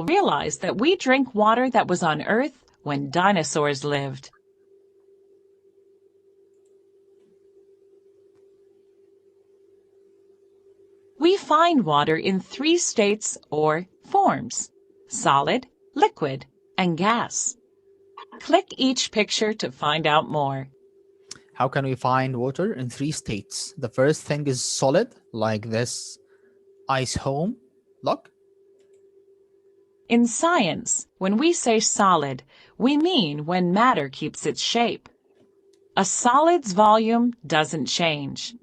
realize that we drink water that was on Earth when dinosaurs lived. We find water in three states or forms: solid, liquid, and gas. Click each picture to find out more. How can we find water in three states? The first thing is solid, like this ice home. Look. In science, when we say solid, we mean when matter keeps its shape. A solid's volume doesn't change.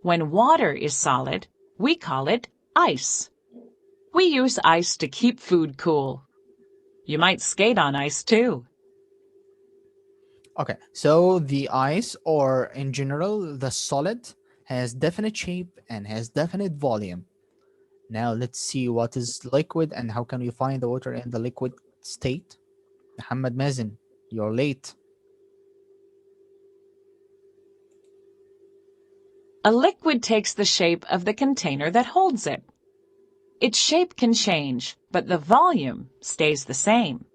When water is solid, we call it ice. We use ice to keep food cool. You might skate on ice too. Okay, so the ice, or in general, the solid, has definite shape and has definite volume. Now let's see what is liquid and how can we find the water in the liquid state. Muhammad Mazen, you're late. A liquid takes the shape of the container that holds it. Its shape can change, but the volume stays the same.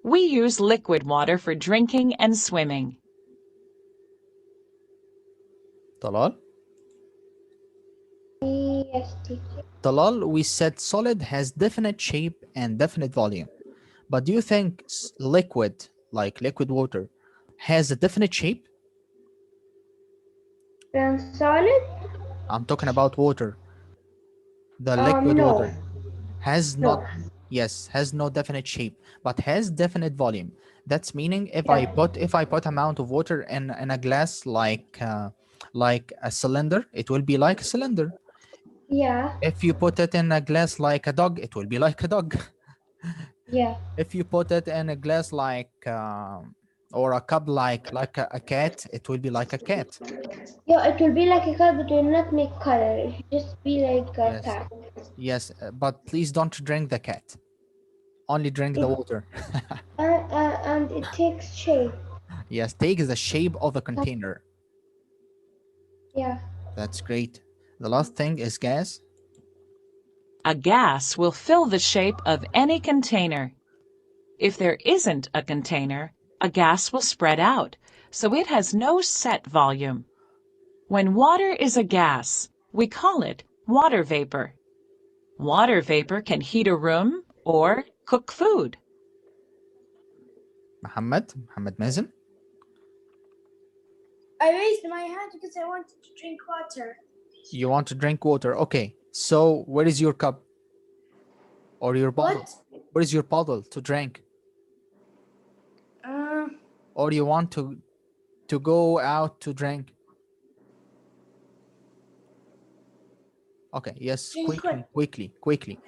We use liquid water for drinking and swimming. Talal? Yes, teacher. Talal, we said solid has definite shape and definite volume. But do you think liquid, like liquid water, has a definite shape? And solid? I'm talking about water. The liquid water No, has not, no. yes, has no definite shape, but has definite volume. That's meaning Yeah, if I put amount of water in a glass like a cylinder, it will be like a cylinder. yeah, If you put it in a glass like a dog, it will be like a dog. yeah. If you put it in a glass or a cup like a cat, it will be like a cat. Yeah, it will be like a cat, but will not make color. It will just be like a Yes, cat. yes, but please don't drink the cat. Only drink the It water. and it takes shape. Yes, take the shape of a container. Yeah. That's great. The last thing is gas. A gas will fill the shape of any container. If there isn't a container, a gas will spread out, so it has no set volume. When water is a gas, we call it water vapor. Water vapor can heat a room or cook food. Muhammad Mazen. I raised my hand because I wanted to drink water. You want to drink water. Okay. So where is your cup or your bottle? What? Where is your bottle to drink? Uh, Or you want to go out to drink? Okay, yes, drink quick. quickly.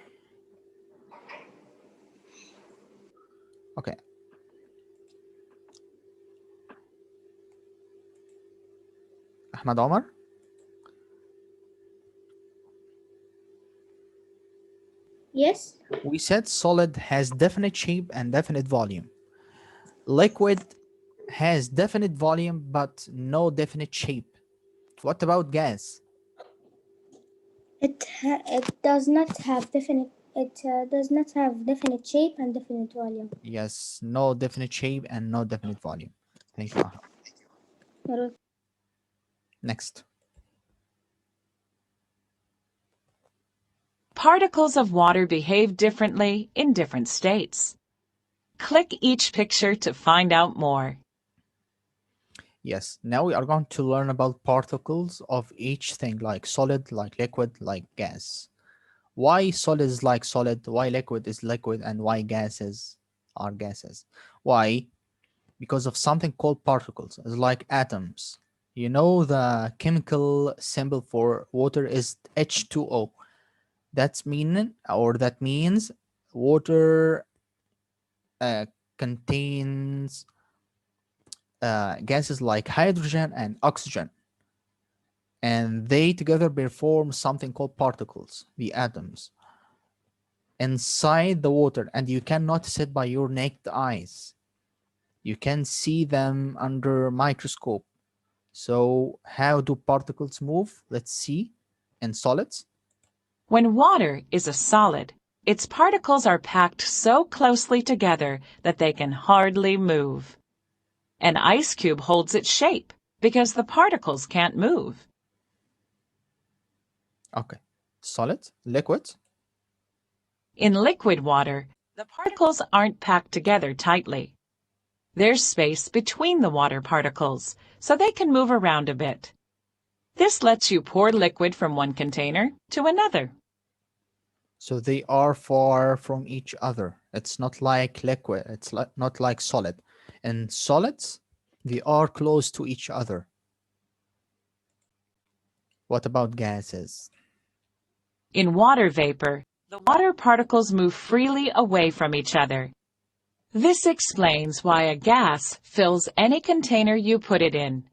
Okay. Ahmad Omar. Yes. We said solid has definite shape and definite volume. Liquid has definite volume but no definite shape. What about gas? It does not have definite. It does not have definite shape and definite volume. Yes, no definite shape and no definite volume. Thank you, Ahmad. Next. Particles of water behave differently in different states. Click each picture to find out more. Yes, now we are going to learn about particles of each thing, like solid, like liquid, like gas. Why solid is like solid, why liquid is liquid, and why gases are gases. Why? Because of something called particles. It's like atoms. You know the chemical symbol for water is H2O. That means water contains gases like hydrogen and oxygen, and they together perform something called particles, the atoms, inside the water, and you can notice it by your naked eyes. You can see them under microscope. So how do particles move? Let's see. In solids. When water is a solid, Its particles are packed so closely together that they can hardly move. An ice cube holds its shape because the particles can't move. Okay. Solid, liquid. In liquid water, the particles aren't packed together tightly. There's space between the water particles, so they can move around a bit. This lets you pour liquid from one container to another. So they are far from each other. It's not like liquid. It's not like solid. In solids, they are close to each other. What about gases? In water vapor, the water particles move freely away from each other. This explains why a gas fills any container you put it in.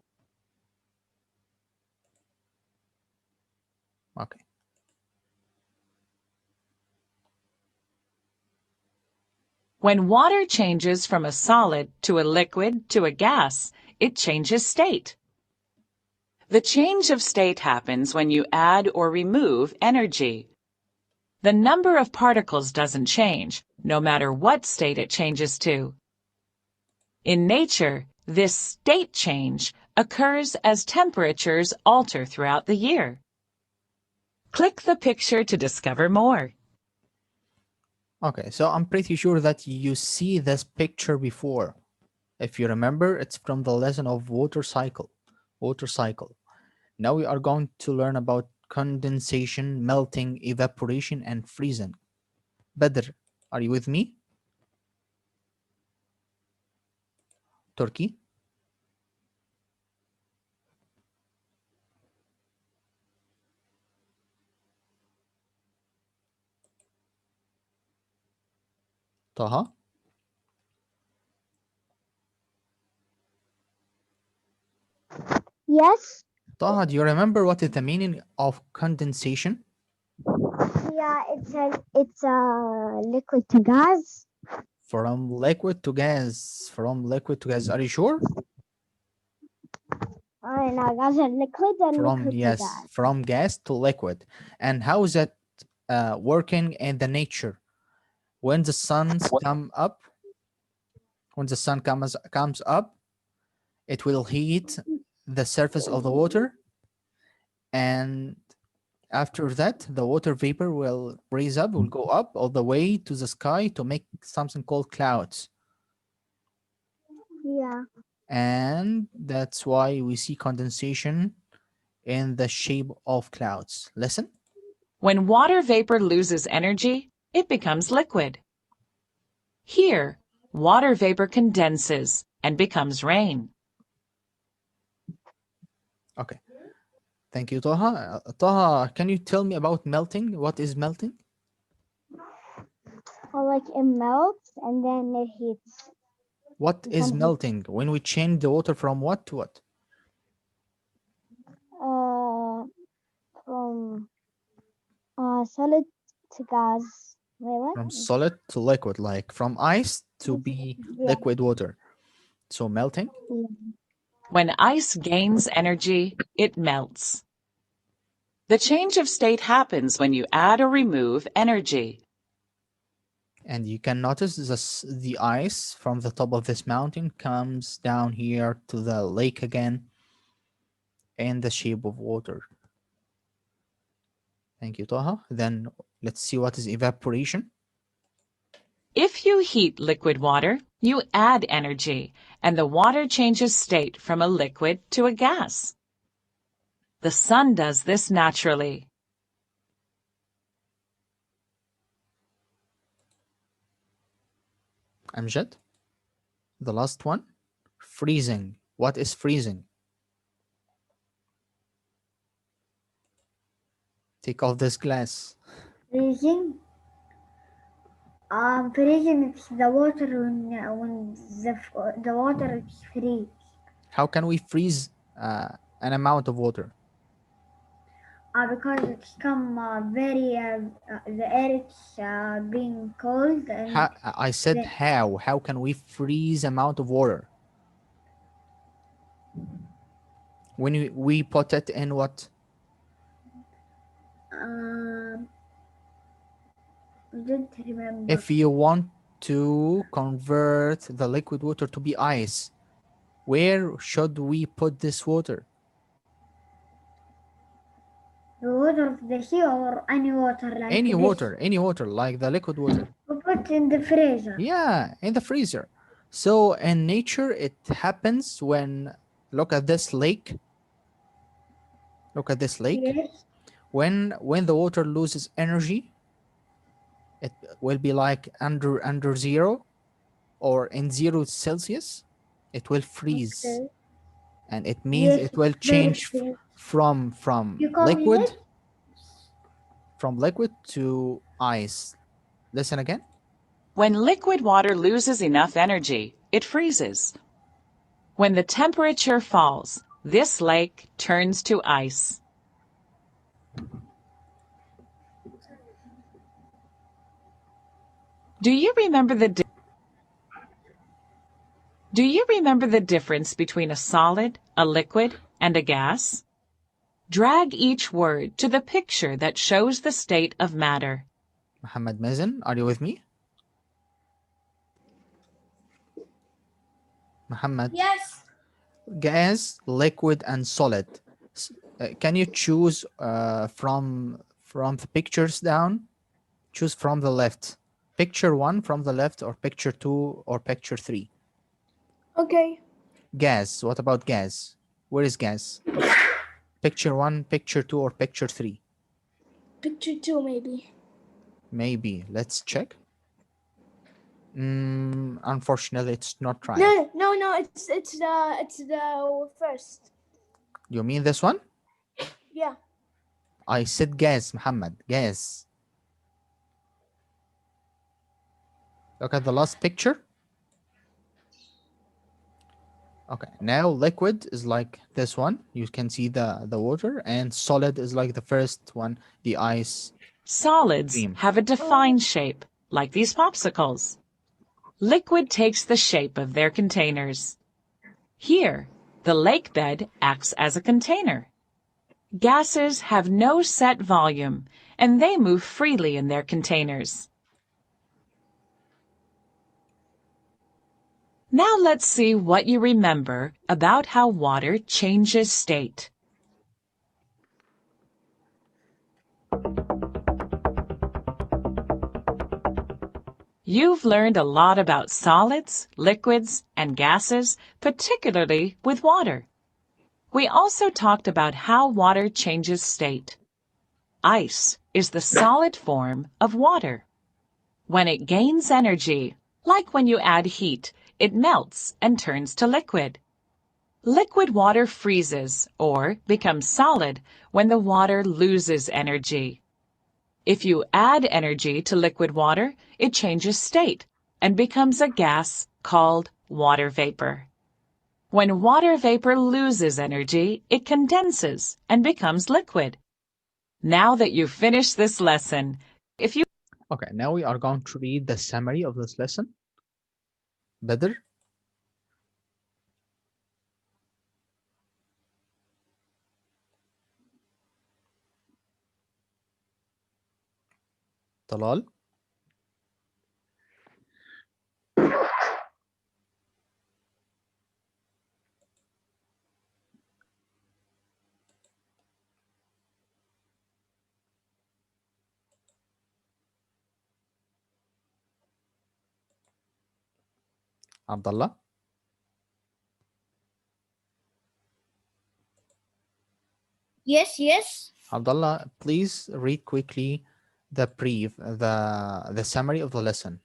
Okay. When water changes from a solid to a liquid to a gas, it changes state. The change of state happens when you add or remove energy. The number of particles doesn't change, no matter what state it changes to. In nature, this state change occurs as temperatures alter throughout the year. Click the picture to discover more. Okay, so I'm pretty sure that you see this picture before. If you remember, it's from the lesson of water cycle. Water cycle. Now we are going to learn about condensation, melting, evaporation, and freezing. Badr, are you with me? Turkey? Taha? Yes. Taha, do you remember what is the meaning of condensation? Yeah, it's a liquid to gas. From liquid to gas. From liquid to gas. Are you sure? No, gas and liquid and From, liquid to yes, gas. from gas to liquid. And how is that working in the nature? When the suns come up, when the sun comes up, it will heat the surface of the water, and after that the water vapor will raise up, will go up all the way to the sky to make something called clouds. Yeah. And that's why we see condensation in the shape of clouds. Listen. When water vapor loses energy, it becomes liquid. Here, water vapor condenses and becomes rain. Okay. Thank you, Taha. Taha, can you tell me about melting? What is melting? Or like it melts and then it heats. What is Some heat. melting? When we change the water from what to what? From solid to gas. Wait, what? From solid to liquid, like from ice to be Yeah. liquid water. So melting. Yeah. When ice gains energy, it melts. The change of state happens when you add or remove energy. And you can notice the ice from the top of this mountain comes down here to the lake again in the shape of water. Thank you, Taha. Then let's see what is evaporation. If you heat liquid water, you add energy, and the water changes state from a liquid to a gas. The sun does this naturally. Amjad, the last one. Freezing. What is freezing? Take off this glass. Freezing. Freezing is the water when the water is freeze. How can we freeze an amount of water? Because it's come very the air is being cold and I said the- how. How can we freeze amount of water? When we put it in what? um don't remember. If you want to convert the liquid water to be ice, where should we put this water? The water of the sea or any water like Any this? water, like the liquid water. We put in the freezer. Yeah, in the freezer. So in nature, it happens when, look at this lake. Look at this lake. Yes. When the water loses energy, it will be like under zero, or in 0 Celsius, it will freeze. Okay. And it means Yes, it will it's very change freeze. from Because liquid to ice. Listen again. When liquid water loses enough energy, it freezes. When the temperature falls, this lake turns to ice. Do you remember the difference between a solid, a liquid, and a gas? Drag each word to the picture that shows the state of matter. Muhammad Mazen, are you with me? Muhammad. Yes. Gas, liquid, and solid. Can you choose from the pictures down? Choose from the left. Picture 1 from the left, or picture 2, or picture 3. Okay. Gas. What about gas? Where is gas? Picture 1, picture 2, or picture 3? Picture 2 maybe. Maybe. Let's check. Unfortunately, it's not right. No. It's the first. You mean this one? Yeah. I said gas, Muhammad. Gas. Look at the last picture. Okay, now liquid is like this one. You can see the water, and solid is like the first one, the ice. Solids Cream. have a defined shape, like these popsicles. Liquid takes the shape of their containers. Here, the lake bed acts as a container. Gases have no set volume, and they move freely in their containers. Now let's see what you remember about how water changes state. You've learned a lot about solids, liquids, and gases, particularly with water. We also talked about how water changes state. Ice is the solid form of water. When it gains energy, like when you add heat, it melts and turns to liquid. Liquid water freezes or becomes solid when the water loses energy. If you add energy to liquid water, it changes state and becomes a gas called water vapor. When water vapor loses energy, it condenses and becomes liquid. Now that you've finished this lesson, Okay, now we are going to read the summary of this lesson. Badr? Talal? Abdullah? Yes. Abdullah, please read quickly the brief, the summary of the lesson.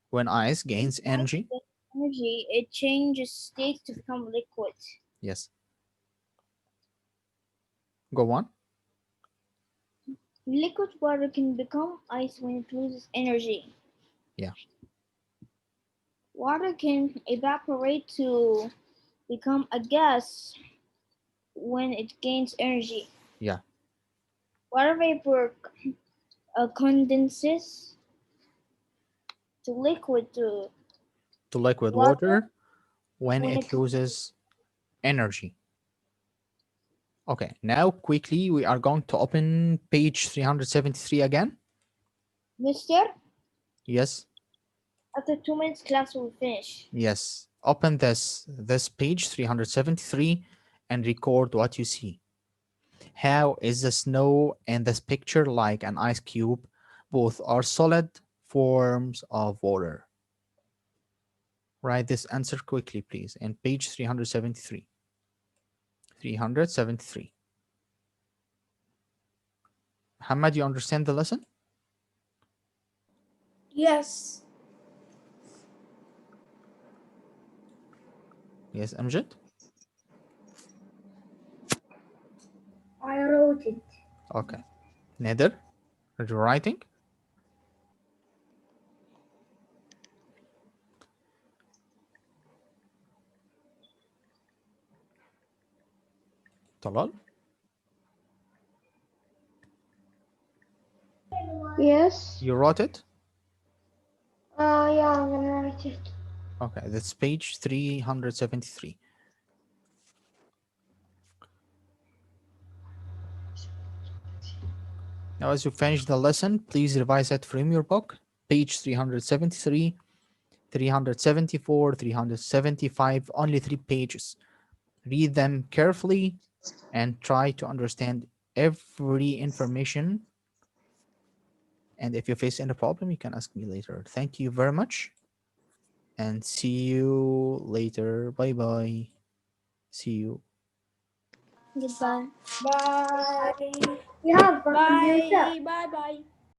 When ice gains energy. Energy, it changes state to become liquid. Yes. Go on. Liquid water can become ice when it loses energy. Yeah. Water can evaporate to become a gas when it gains energy. Yeah. Water vapor condenses to liquid To liquid water water when when it loses energy. Okay, now quickly we are going to open page 373 again. Mister, Yes. after 2 minutes, class will finish. Yes. Open this page 373 and record what you see. How is the snow in this picture like an ice cube? Both are solid forms of water. Write this answer quickly, please, in page 373. 373. Muhammad, you understand the lesson? Yes. Yes, Amjad? I wrote it. Okay. Nader, are you writing? Talal? Yes. You wrote it? Yeah, I'm gonna write it. Okay, that's page 373. Now, as you finish the lesson, please revise it from your book, page 373, 374, 375, only 3 pages. Read them carefully and try to understand every information. And if you face any problem, you can ask me later. Thank you very much and see you later. Bye bye. See you. Goodbye. Bye. You have a computer. Bye. Bye. Bye.